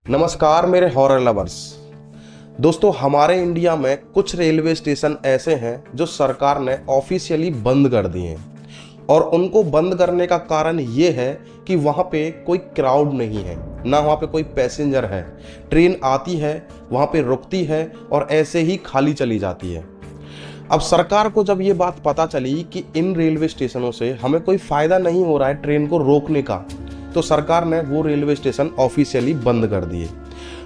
नमस्कार मेरे horror lovers. दोस्तों, हमारे इंडिया में कुछ रेलवे स्टेशन ऐसे हैं जो सरकार ने ऑफिशियली बंद कर दिए हैं और उनको बंद करने का कारण ये है कि वहाँ पे कोई क्राउड नहीं है, ना वहाँ पे कोई पैसेंजर है। ट्रेन आती है, वहाँ पे रुकती है और ऐसे ही खाली चली जाती है। अब सरकार को जब ये बात पता चली कि इन रेलवे स्टेशनों से हमें कोई फ़ायदा नहीं हो रहा है ट्रेन को रोकने का, तो सरकार ने वो रेलवे स्टेशन ऑफिशियली बंद कर दिए।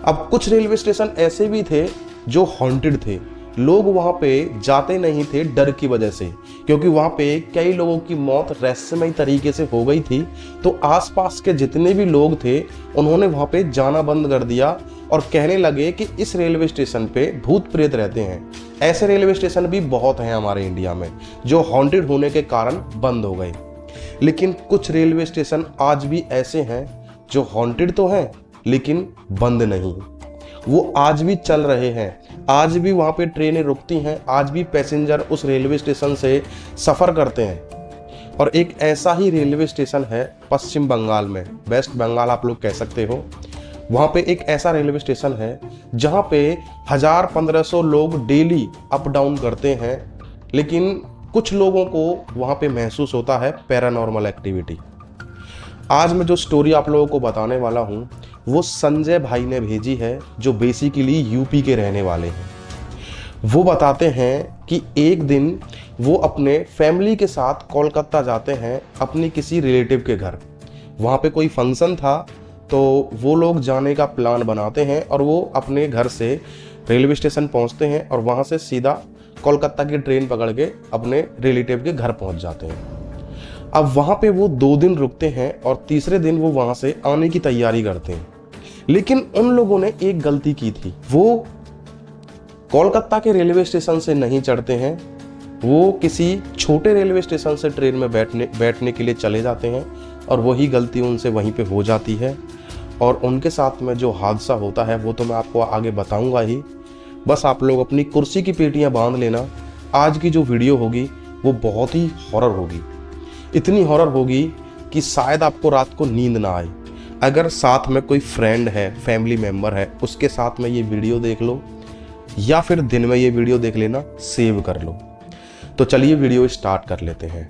अब कुछ रेलवे स्टेशन ऐसे भी थे जो हॉन्टेड थे, लोग वहाँ पे जाते नहीं थे डर की वजह से, क्योंकि वहाँ पे कई लोगों की मौत रहस्यमय तरीके से हो गई थी। तो आसपास के जितने भी लोग थे उन्होंने वहाँ पे जाना बंद कर दिया और कहने लगे कि इस रेलवे स्टेशन पे भूत प्रेत रहते हैं। ऐसे रेलवे स्टेशन भी बहुत हैं हमारे इंडिया में जो हॉन्टेड होने के कारण बंद हो गए। लेकिन कुछ रेलवे स्टेशन आज भी ऐसे हैं जो हॉन्टेड तो हैं लेकिन बंद नहीं, वो आज भी चल रहे हैं। आज भी वहाँ पे ट्रेनें रुकती हैं, आज भी पैसेंजर उस रेलवे स्टेशन से सफ़र करते हैं। और एक ऐसा ही रेलवे स्टेशन है पश्चिम बंगाल में, वेस्ट बंगाल आप लोग कह सकते हो। वहाँ पे एक ऐसा रेलवे स्टेशन है जहाँ पे 1000-1500 लोग डेली अप डाउन करते हैं, लेकिन कुछ लोगों को वहाँ पे महसूस होता है पैरानॉर्मल एक्टिविटी। आज मैं जो स्टोरी आप लोगों को बताने वाला हूँ वो संजय भाई ने भेजी है, जो बेसिकली यूपी के रहने वाले हैं। वो बताते हैं कि एक दिन वो अपने फैमिली के साथ कोलकाता जाते हैं अपनी किसी रिलेटिव के घर। वहाँ पे कोई फंक्शन था तो वो लोग जाने का प्लान बनाते हैं और वो अपने घर से रेलवे स्टेशन पहुँचते हैं और वहाँ से सीधा कोलकाता की ट्रेन पकड़ के अपने रिलेटिव के घर पहुंच जाते हैं। अब वहाँ पे वो 2 दिन रुकते हैं और तीसरे दिन वो वहाँ से आने की तैयारी करते हैं। लेकिन उन लोगों ने एक गलती की थी, वो कोलकाता के रेलवे स्टेशन से नहीं चढ़ते हैं, वो किसी छोटे रेलवे स्टेशन से ट्रेन में बैठने के लिए चले जाते हैं और वही गलती उनसे वहीं पे हो जाती है। और उनके साथ में जो हादसा होता है वो तो मैं आपको आगे बताऊँगा ही। बस आप लोग अपनी कुर्सी की पेटियां बांध लेना। आज की जो वीडियो होगी वो बहुत ही हॉरर होगी, इतनी हॉरर होगी कि शायद आपको रात को नींद ना आए। अगर साथ में कोई फ्रेंड है, फैमिली मेम्बर है, उसके साथ में ये वीडियो देख लो या फिर दिन में ये वीडियो देख लेना, सेव कर लो। तो चलिए वीडियो स्टार्ट कर लेते हैं।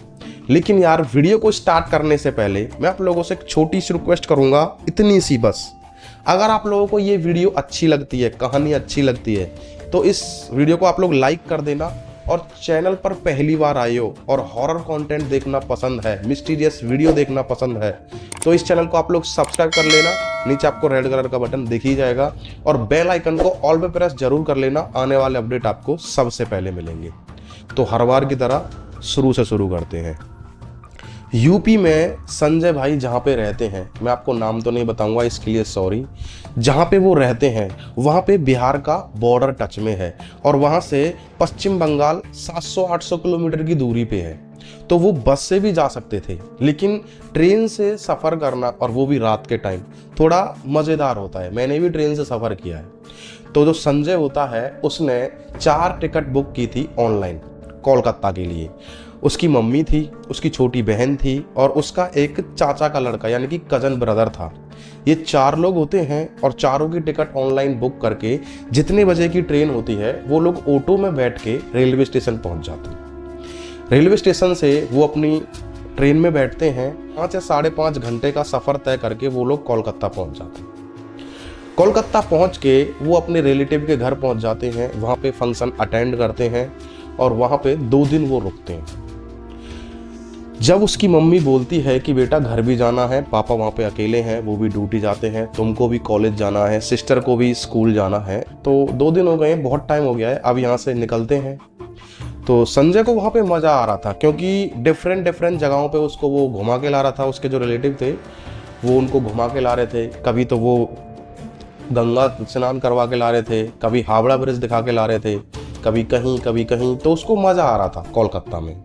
लेकिन यार, वीडियो को स्टार्ट करने से पहले मैं आप लोगों से एक छोटी सी रिक्वेस्ट करूँगा, इतनी सी बस। अगर आप लोगों को ये वीडियो अच्छी लगती है, कहानी अच्छी लगती है, तो इस वीडियो को आप लोग लाइक कर देना। और चैनल पर पहली बार आए हो और हॉरर कंटेंट देखना पसंद है, मिस्टीरियस वीडियो देखना पसंद है, तो इस चैनल को आप लोग सब्सक्राइब कर लेना। नीचे आपको रेड कलर का बटन दिख ही जाएगा और बेल आइकन को ऑल पे प्रेस जरूर कर लेना। आने वाले अपडेट आपको सबसे पहले मिलेंगे। तो हर बार की तरह शुरू से शुरू करते हैं। यूपी में संजय भाई जहाँ पे रहते हैं, मैं आपको नाम तो नहीं बताऊंगा, इसके लिए सॉरी। जहाँ पे वो रहते हैं वहाँ पे बिहार का बॉर्डर टच में है और वहाँ से पश्चिम बंगाल 700-800 किलोमीटर की दूरी पे है। तो वो बस से भी जा सकते थे, लेकिन ट्रेन से सफ़र करना, और वो भी रात के टाइम, थोड़ा मज़ेदार होता है। मैंने भी ट्रेन से सफ़र किया है। तो जो संजय होता है उसने 4 टिकट बुक की थी ऑनलाइन कोलकाता के लिए। उसकी मम्मी थी, उसकी छोटी बहन थी और उसका एक चाचा का लड़का यानी कि कज़न ब्रदर था। ये 4 लोग होते हैं और चारों की टिकट ऑनलाइन बुक करके जितने बजे की ट्रेन होती है वो लोग ऑटो में बैठ के रेलवे स्टेशन पहुंच जाते हैं। रेलवे स्टेशन से वो अपनी ट्रेन में बैठते हैं। 5 या 5.5 घंटे का सफ़र तय करके वो लोग कोलकाता पहुंच जाते हैं। कोलकाता पहुंच के वो अपने रिलेटिव के घर पहुंच जाते हैं, वहाँ पे फंक्शन अटेंड करते हैं और वहाँ पे 2 दिन वो रुकते हैं। जब उसकी मम्मी बोलती है कि बेटा घर भी जाना है, पापा वहाँ पे अकेले हैं, वो भी ड्यूटी जाते हैं, तुमको भी कॉलेज जाना है, सिस्टर को भी स्कूल जाना है, तो 2 दिन हो गए, बहुत टाइम हो गया है, अब यहाँ से निकलते हैं। तो संजय को वहाँ पे मज़ा आ रहा था क्योंकि डिफरेंट जगहों पे उसको वो घुमा के ला रहा था। उसके जो रिलेटिव थे वो उनको घुमा के ला रहे थे, कभी तो वो गंगा स्नान करवा के ला रहे थे, कभी हावड़ा ब्रिज दिखा के ला रहे थे, कभी कहीं। तो उसको मज़ा आ रहा था कोलकाता में।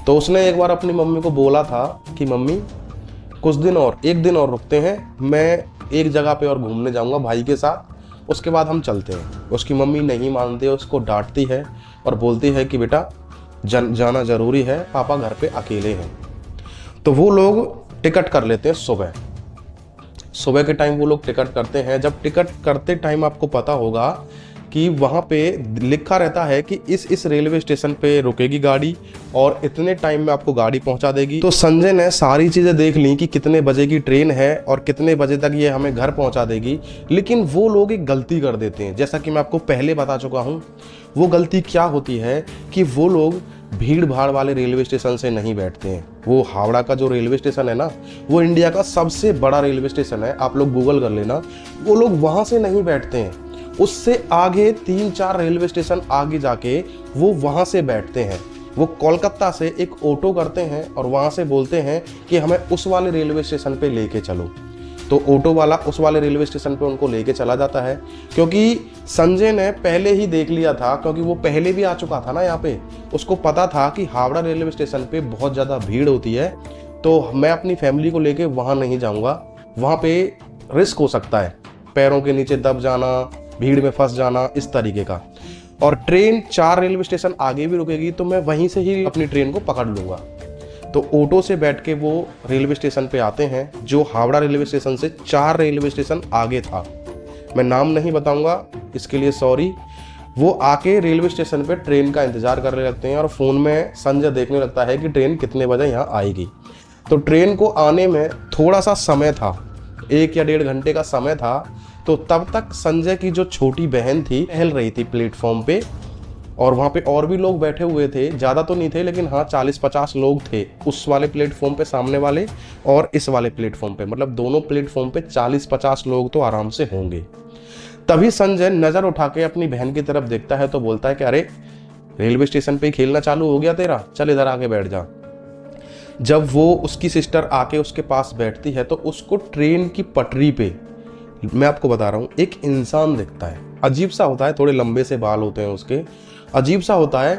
तो उसने एक बार अपनी मम्मी को बोला था कि मम्मी कुछ दिन और, 1 दिन और रुकते हैं, मैं एक जगह पे और घूमने जाऊंगा भाई के साथ, उसके बाद हम चलते हैं। उसकी मम्मी नहीं मानती है, उसको डांटती है और बोलती है कि बेटा जाना ज़रूरी है, पापा घर पे अकेले हैं। तो वो लोग टिकट कर लेते हैं सुबह। सुबह के टाइम वो लोग टिकट करते हैं। जब टिकट करते टाइम आपको पता होगा कि वहाँ पे लिखा रहता है कि इस रेलवे स्टेशन पे रुकेगी गाड़ी और इतने टाइम में आपको गाड़ी पहुँचा देगी। तो संजय ने सारी चीज़ें देख ली कि कितने बजे की ट्रेन है और कितने बजे तक ये हमें घर पहुँचा देगी। लेकिन वो लोग एक गलती कर देते हैं, जैसा कि मैं आपको पहले बता चुका हूँ। वो गलती क्या होती है कि वो लोग भीड़ भाड़ वाले रेलवे स्टेशन से नहीं बैठते हैं। वो हावड़ा का जो रेलवे स्टेशन है ना, वो इंडिया का सबसे बड़ा रेलवे स्टेशन है, आप लोग गूगल कर लेना। वो लोग वहाँ से नहीं बैठते हैं, उससे आगे 3-4 रेलवे स्टेशन आगे जाके वो वहाँ से बैठते हैं। वो कोलकाता से एक ऑटो करते हैं और वहाँ से बोलते हैं कि हमें उस वाले रेलवे स्टेशन पे लेके चलो। तो ऑटो वाला उस वाले रेलवे स्टेशन पे उनको लेके चला जाता है, क्योंकि संजय ने पहले ही देख लिया था, क्योंकि वो पहले भी आ चुका था ना यहाँ पे। उसको पता था कि हावड़ा रेलवे स्टेशन पे बहुत ज़्यादा भीड़ होती है, तो मैं अपनी फैमिली को लेके वहाँ नहीं जाऊँगा, वहाँ पे रिस्क हो सकता है, पैरों के नीचे दब जाना, भीड़ में फंस जाना, इस तरीके का। और ट्रेन 4 रेलवे स्टेशन आगे भी रुकेगी, तो मैं वहीं से ही अपनी ट्रेन को पकड़ लूँगा। तो ऑटो से बैठ के वो रेलवे स्टेशन पे आते हैं, जो हावड़ा रेलवे स्टेशन से 4 रेलवे स्टेशन आगे था। मैं नाम नहीं बताऊंगा, इसके लिए सॉरी। वो आके रेलवे स्टेशन पे ट्रेन का इंतज़ार करने लगते हैं और फ़ोन में संजय देखने लगता है कि ट्रेन कितने बजे यहाँ आएगी। तो ट्रेन को आने में थोड़ा सा समय था, 1 या 1.5 घंटे का समय था। तो तब तक संजय की जो छोटी बहन थी टहल रही थी प्लेटफॉर्म पे, और वहाँ पे और भी लोग बैठे हुए थे, ज़्यादा तो नहीं थे लेकिन हाँ 40-50 लोग थे उस वाले प्लेटफॉर्म पे, सामने वाले और इस वाले प्लेटफॉर्म पे, मतलब दोनों प्लेटफॉर्म पे 40-50 लोग तो आराम से होंगे। तभी संजय नज़र उठा के अपनी बहन की तरफ देखता है तो बोलता है कि अरे रेलवे स्टेशन पे ही खेलना चालू हो गया तेरा, चल इधर आके बैठ जा। जब वो उसकी सिस्टर आके उसके पास बैठती है तो उसको ट्रेन की पटरी पे, मैं आपको बता रहा हूँ, एक इंसान दिखता है। अजीब सा होता है, थोड़े लंबे से बाल होते हैं उसके, अजीब सा होता है।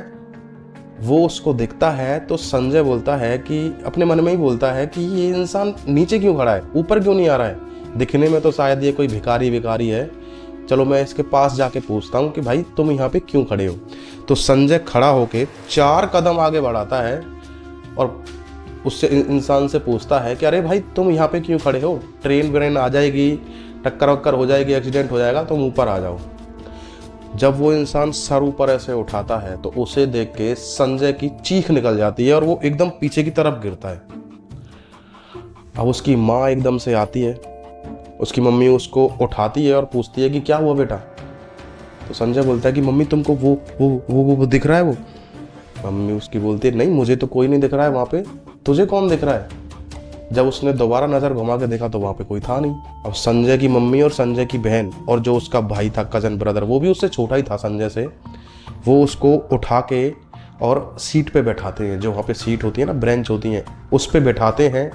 वो उसको दिखता है तो संजय बोलता है कि अपने मन में ही बोलता है कि ये इंसान नीचे क्यों खड़ा है, ऊपर क्यों नहीं आ रहा है। दिखने में तो शायद ये कोई भिखारी है, चलो मैं इसके पास जाके पूछता हूँ कि भाई तुम यहाँ पे क्यों खड़े हो। तो संजय खड़ा होके 4 कदम आगे बढ़ाता है और उससे इंसान से पूछता है कि अरे भाई तुम यहाँ पे क्यों खड़े हो, ट्रेन व्रेन आ जाएगी, टक्कर वक्कर हो जाएगी, एक्सीडेंट हो जाएगा, तुम ऊपर आ जाओ। जब वो इंसान सर ऊपर ऐसे उठाता है तो उसे देख के संजय की चीख निकल जाती है और वो एकदम पीछे की तरफ गिरता है। अब उसकी माँ एकदम से आती है, उसकी मम्मी उसको उठाती है और पूछती है कि क्या हुआ बेटा। तो संजय बोलता है कि मम्मी तुमको वो दिख रहा है वो। मम्मी उसकी बोलती है नहीं मुझे तो कोई नहीं दिख रहा है वहाँ पे, तुझे कौन दिख रहा है। जब उसने दोबारा नज़र घुमा के देखा तो वहाँ पे कोई था नहीं। अब संजय की मम्मी और संजय की बहन और जो उसका भाई था, कजन ब्रदर, वो भी उससे छोटा ही था संजय से, वो उसको उठा के और सीट पे बैठाते हैं, जो वहाँ पे सीट होती है ना, ब्रेंच होती हैं, उस पे बैठाते हैं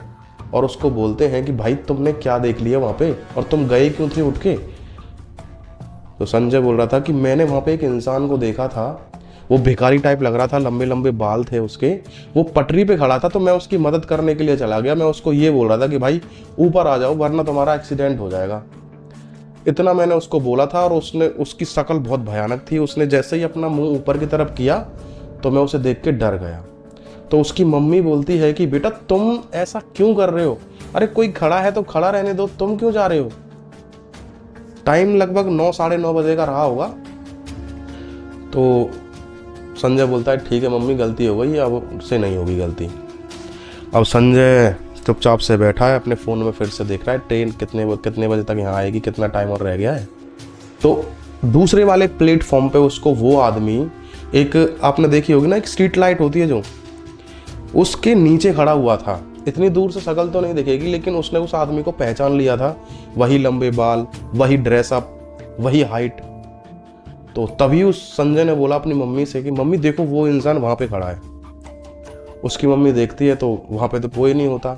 और उसको बोलते हैं कि भाई तुमने क्या देख लिया वहाँ पे और तुम गए क्यों थे उठ के। तो संजय बोल रहा था कि मैंने वहाँ पे एक इंसान को देखा था, वो भिखारी टाइप लग रहा था, लंबे लंबे बाल थे उसके, वो पटरी पे खड़ा था, तो मैं उसकी मदद करने के लिए चला गया। मैं उसको ये बोल रहा था कि भाई ऊपर आ जाओ वरना तुम्हारा एक्सीडेंट हो जाएगा। इतना मैंने उसको बोला था और उसकी शक्ल बहुत भयानक थी। उसने जैसे ही अपना मुंह ऊपर की तरफ किया तो मैं उसे देख के डर गया। तो उसकी मम्मी बोलती है कि बेटा तुम ऐसा क्यों कर रहे हो, अरे कोई खड़ा है तो खड़ा रहने दो, तुम क्यों जा रहे हो। टाइम लगभग 9-9:30 बजे का रहा होगा। तो संजय बोलता है ठीक है मम्मी गलती हो गई, अब उससे नहीं होगी गलती। अब संजय चुपचाप से बैठा है, अपने फ़ोन में फिर से देख रहा है ट्रेन कितने बजे तक यहाँ आएगी, कितना टाइम और रह गया है। तो दूसरे वाले प्लेटफॉर्म पे उसको वो आदमी, एक आपने देखी होगी ना, एक स्ट्रीट लाइट होती है जो, उसके नीचे खड़ा हुआ था। इतनी दूर से शक्ल तो नहीं दिखेगी लेकिन उसने उस आदमी को पहचान लिया था। वही लंबे बाल, वही ड्रेसअप, वही हाइट। तो तभी उस संजय ने बोला अपनी मम्मी से कि मम्मी देखो वो इंसान वहाँ पे खड़ा है। उसकी मम्मी देखती है तो वहाँ पे तो कोई नहीं होता।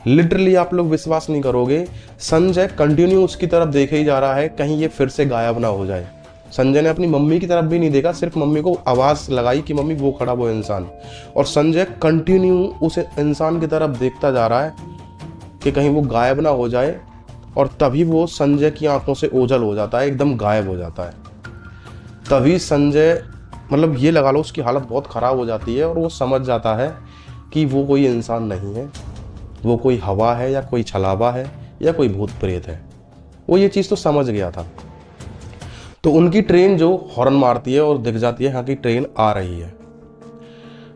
लिटरली आप लोग विश्वास नहीं करोगे, संजय कंटिन्यू उसकी तरफ देखे ही जा रहा है, कहीं ये फिर से गायब ना हो जाए। संजय ने अपनी मम्मी की तरफ भी नहीं देखा, सिर्फ मम्मी को आवाज़ लगाई कि मम्मी वो खड़ा वो इंसान, और संजय कंटिन्यू उस इंसान की तरफ देखता जा रहा है कि कहीं वो गायब ना हो जाए। और तभी वो संजय की आंखों से ओझल हो जाता है, एकदम गायब हो जाता है। तभी संजय, मतलब ये लगा लो उसकी हालत बहुत ख़राब हो जाती है और वो समझ जाता है कि वो कोई इंसान नहीं है, वो कोई हवा है या कोई छलावा है या कोई भूत प्रेत है। वो ये चीज़ तो समझ गया था। तो उनकी ट्रेन जो हॉर्न मारती है और दिख जाती है हाँ कि ट्रेन आ रही है।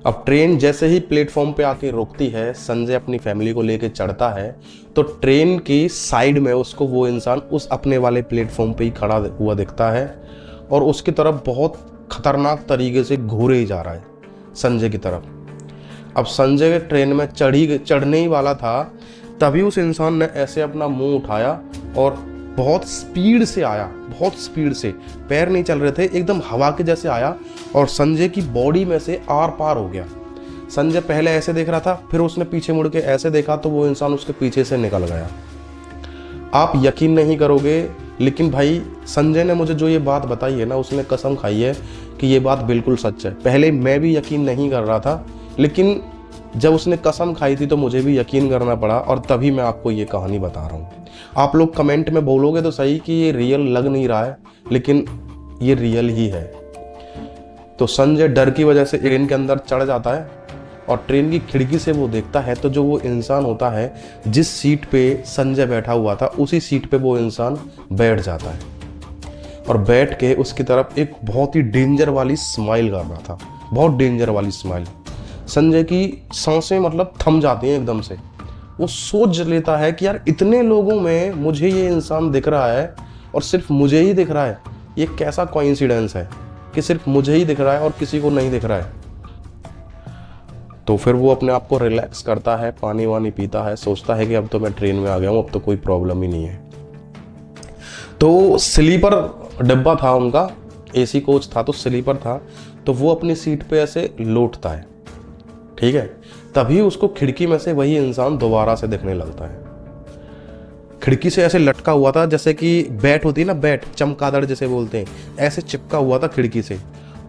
अब ट्रेन जैसे ही प्लेटफॉर्म पे आके रुकती है, संजय अपनी फैमिली को लेके चढ़ता है, तो ट्रेन की साइड में उसको वो इंसान उस अपने वाले प्लेटफॉर्म पे ही खड़ा हुआ दिखता है और उसकी तरफ बहुत खतरनाक तरीके से घूरे ही जा रहा है संजय की तरफ। अब संजय ट्रेन में चढ़ने ही वाला था, तभी उस इंसान ने ऐसे अपना मुंह उठाया और बहुत स्पीड से आया, बहुत स्पीड से, पैर नहीं चल रहे थे, एकदम हवा के जैसे आया और संजय की बॉडी में से आर पार हो गया। संजय पहले ऐसे देख रहा था, फिर उसने पीछे मुड़ के ऐसे देखा तो वो इंसान उसके पीछे से निकल गया। आप यकीन नहीं करोगे, लेकिन भाई संजय ने मुझे जो ये बात बताई है ना, उसने कसम खाई है कि ये बात बिल्कुल सच है। पहले मैं भी यकीन नहीं कर रहा था, लेकिन जब उसने कसम खाई थी तो मुझे भी यकीन करना पड़ा और तभी मैं आपको ये कहानी बता रहा हूँ। आप लोग कमेंट में बोलोगे तो सही कि ये रियल लग नहीं रहा है, लेकिन ये रियल ही है। तो संजय डर की वजह से ट्रेन के अंदर चढ़ जाता है और ट्रेन की खिड़की से वो देखता है तो जो वो इंसान होता है जिस सीट पे संजय बैठा हुआ था, उसी सीट पे वो इंसान बैठ जाता है और बैठ के उसकी तरफ एक बहुत ही डेंजर वाली स्माइल कर रहा था, बहुत डेंजर वाली स्माइल। संजय की सांसें मतलब थम जाती हैं एकदम से। वो सोच लेता है कि यार इतने लोगों में मुझे ये इंसान दिख रहा है और सिर्फ मुझे ही दिख रहा है, ये कैसा कोइंसिडेंस है कि सिर्फ मुझे ही दिख रहा है और किसी को नहीं दिख रहा है। तो फिर वो अपने आप को रिलैक्स करता है, पानी वानी पीता है, सोचता है कि अब तो मैं ट्रेन में आ गया हूँ, अब तो कोई प्रॉब्लम ही नहीं है। तो स्लीपर डिब्बा था उनका, एसी कोच था तो स्लीपर था, तो वो अपनी सीट पे ऐसे लौटता है, ठीक है। तभी उसको खिड़की में से वही इंसान दोबारा से दिखने लगता है। खिड़की से ऐसे लटका हुआ था, जैसे कि बैट होती है ना, बैट चमगादड़ जैसे बोलते हैं, ऐसे चिपका हुआ था खिड़की से।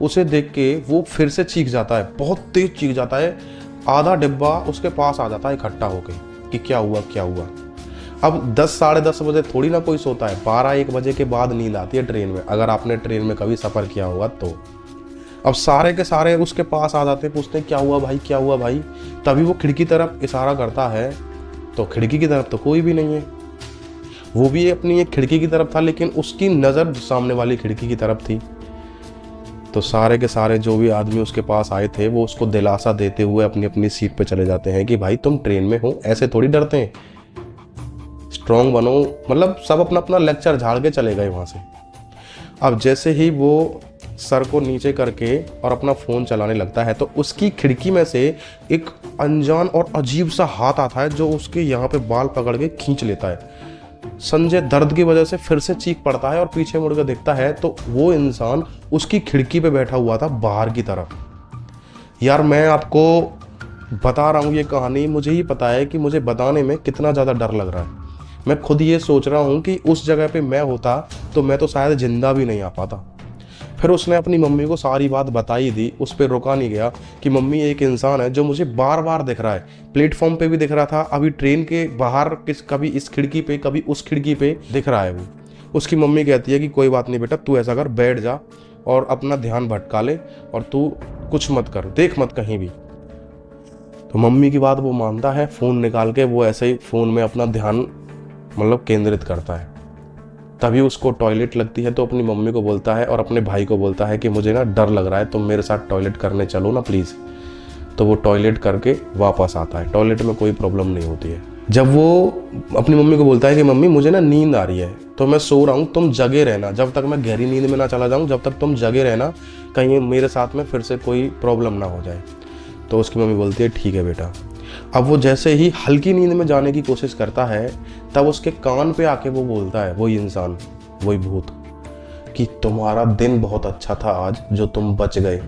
उसे देख के वो फिर से चीख जाता है, बहुत तेज चीख जाता है। आधा डिब्बा उसके पास आ जाता है इकट्ठा होके कि क्या हुआ क्या हुआ। अब 10 साढ़े 10 बजे थोड़ी ना कोई सोता है, 12-1 बजे के बाद नींद आती है ट्रेन में, अगर आपने ट्रेन में कभी सफ़र किया होगा तो। अब सारे के सारे उसके पास आ जाते हैं, पूछते हैं क्या हुआ भाई, क्या हुआ भाई। तभी वो खिड़की तरफ इशारा करता है तो खिड़की की तरफ तो कोई भी नहीं है। वो भी अपनी एक खिड़की की तरफ था, लेकिन उसकी नज़र सामने वाली खिड़की की तरफ थी। तो सारे के सारे जो भी आदमी उसके पास आए थे वो उसको दिलासा देते हुए अपनी अपनी सीट पे चले जाते हैं कि भाई तुम ट्रेन में हो, ऐसे थोड़ी डरते हैं, स्ट्रॉन्ग बनो, मतलब सब अपना अपना लेक्चर झाड़ के चले गए वहाँ से। अब जैसे ही वो सर को नीचे करके और अपना फ़ोन चलाने लगता है तो उसकी खिड़की में से एक अनजान और अजीब सा हाथ आता है जो उसके यहाँ पे बाल पकड़ के खींच लेता है। संजय दर्द की वजह से फिर से चीख पड़ता है और पीछे मुड़कर देखता है तो वो इंसान उसकी खिड़की पे बैठा हुआ था बाहर की तरफ। यार मैं आपको बता रहा हूँ ये कहानी, मुझे ही पता है कि मुझे बताने में कितना ज़्यादा डर लग रहा है। मैं खुद ये सोच रहा हूँ कि उस जगह पे मैं होता तो मैं तो शायद जिंदा भी नहीं आ पाता। फिर उसने अपनी मम्मी को सारी बात बताई दी, उस पर रुका नहीं गया कि मम्मी एक इंसान है जो मुझे बार बार दिख रहा है, प्लेटफॉर्म पे भी दिख रहा था, अभी ट्रेन के बाहर कभी इस खिड़की पे कभी उस खिड़की पे दिख रहा है वो। उसकी मम्मी कहती है कि कोई बात नहीं बेटा, तू ऐसा कर, बैठ जा और अपना ध्यान भटका ले और तू कुछ मत कर, देख मत कहीं भी। तो मम्मी की बात वो मानता है, फ़ोन निकाल के वो ऐसे ही फ़ोन में अपना ध्यान मतलब केंद्रित करता है। तभी उसको टॉयलेट लगती है तो अपनी मम्मी को बोलता है और अपने भाई को बोलता है कि मुझे ना डर लग रहा है, तुम मेरे साथ टॉयलेट करने चलो ना प्लीज़। तो वो टॉयलेट करके वापस आता है, टॉयलेट में कोई प्रॉब्लम नहीं होती है। जब वो अपनी मम्मी को बोलता है कि मम्मी मुझे ना नींद आ रही है, तो मैं सो रहा हूँ, तुम जगे रहना, जब तक मैं गहरी नींद में ना चला जाऊँ, जब तक तुम जगे रहना, कहीं मेरे साथ में फिर से कोई प्रॉब्लम ना हो जाए। तो उसकी मम्मी बोलती है ठीक है बेटा। अब वो जैसे ही हल्की नींद में जाने की कोशिश करता है तब उसके कान पे आके वो बोलता है, वही इंसान, वही भूत, कि तुम्हारा दिन बहुत अच्छा था आज जो तुम बच गए।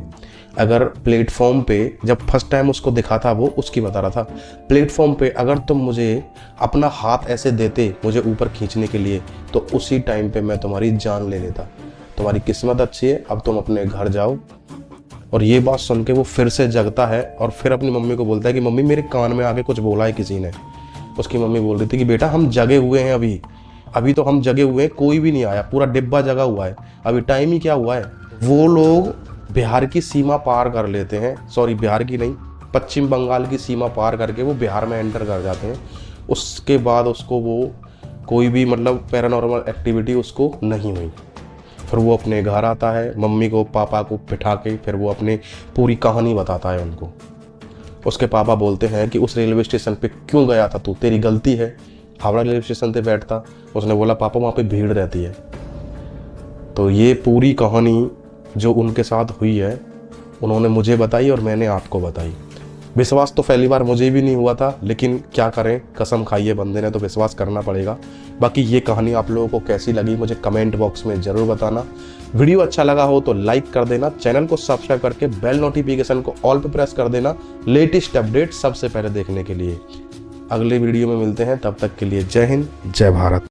अगर प्लेटफॉर्म पे, जब फर्स्ट टाइम उसको दिखा था वो उसकी बता रहा था, प्लेटफॉर्म पे अगर तुम मुझे अपना हाथ ऐसे देते मुझे ऊपर खींचने के लिए तो उसी टाइम पे मैं तुम्हारी जान ले लेता। तुम्हारी किस्मत अच्छी है, अब तुम अपने घर जाओ। और ये बात सुन के वो फिर से जगता है और फिर अपनी मम्मी को बोलता है कि मम्मी मेरे कान में आके कुछ बोला है किसी ने। उसकी मम्मी बोल रही थी कि बेटा हम जगे हुए हैं, अभी तो हम जगे हुए हैं, कोई भी नहीं आया, पूरा डिब्बा जगा हुआ है, अभी टाइम ही क्या हुआ है। वो लोग बिहार की सीमा पार कर लेते हैं, सॉरी बिहार की नहीं, पश्चिम बंगाल की सीमा पार करके वो बिहार में एंटर कर जाते हैं। उसके बाद उसको वो कोई भी मतलब पैरानॉर्मल एक्टिविटी उसको नहीं हुई। फिर वो अपने घर आता है, मम्मी को पापा को बिठा के फिर वो अपनी पूरी कहानी बताता है उनको। उसके पापा बोलते हैं कि उस रेलवे स्टेशन पे क्यों गया था तू, तेरी गलती है, हावड़ा रेलवे स्टेशन पे बैठता। उसने बोला पापा वहाँ पे भीड़ रहती है। तो ये पूरी कहानी जो उनके साथ हुई है उन्होंने मुझे बताई और मैंने आपको बताई। विश्वास तो पहली बार मुझे भी नहीं हुआ था, लेकिन क्या करें, कसम खाई है बंदे ने तो विश्वास करना पड़ेगा। बाकी ये कहानी आप लोगों को कैसी लगी मुझे कमेंट बॉक्स में ज़रूर बताना। वीडियो अच्छा लगा हो तो लाइक कर देना, चैनल को सब्सक्राइब करके बेल नोटिफिकेशन को ऑल पे प्रेस कर देना लेटेस्ट अपडेट सबसे पहले देखने के लिए। अगले वीडियो में मिलते हैं, तब तक के लिए जय हिंद जय भारत।